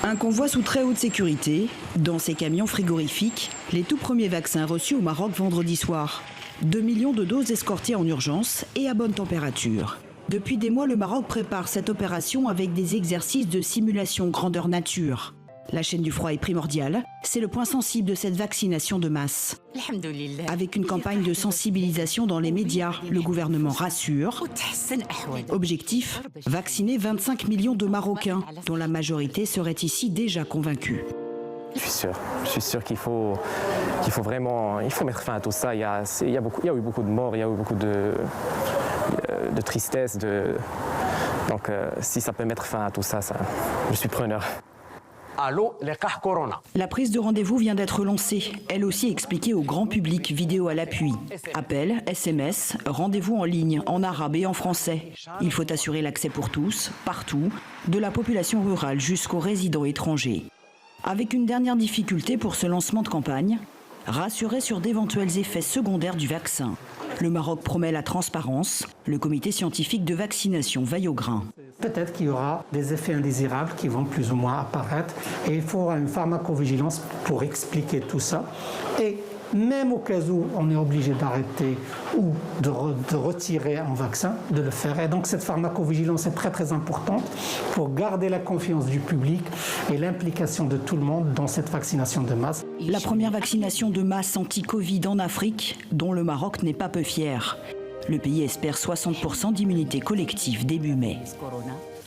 Un convoi sous très haute sécurité. Dans ces camions frigorifiques, les tout premiers vaccins reçus au Maroc vendredi soir. 2 millions de doses escortées en urgence et à bonne température. Depuis des mois, le Maroc prépare cette opération avec des exercices de simulation grandeur nature. La chaîne du froid est primordiale, c'est le point sensible de cette vaccination de masse. Avec une campagne de sensibilisation dans les médias, le gouvernement rassure. Objectif, vacciner 25 millions de Marocains, dont la majorité serait ici déjà convaincue. Je suis sûr qu'il faut vraiment mettre fin à tout ça. Il y a eu beaucoup de morts, il y a eu beaucoup de tristesse. Donc si ça peut mettre fin à tout ça, je suis preneur. Allô, les cas Corona. La prise de rendez-vous vient d'être lancée, elle aussi expliquée au grand public, vidéo à l'appui. Appel, SMS, rendez-vous en ligne, en arabe et en français. Il faut assurer l'accès pour tous, partout, de la population rurale jusqu'aux résidents étrangers. Avec une dernière difficulté pour ce lancement de campagne, rassurer sur d'éventuels effets secondaires du vaccin. Le Maroc promet la transparence. Le comité scientifique de vaccination veille au grain. Peut-être qu'il y aura des effets indésirables qui vont plus ou moins apparaître et il faudra une pharmacovigilance pour expliquer tout ça. Et même au cas où on est obligé d'arrêter ou de retirer un vaccin, de le faire. Et donc cette pharmacovigilance est très très importante pour garder la confiance du public et l'implication de tout le monde dans cette vaccination de masse. La première vaccination de masse anti-Covid en Afrique, dont le Maroc n'est pas peu fier. Le pays espère 60% d'immunité collective début mai.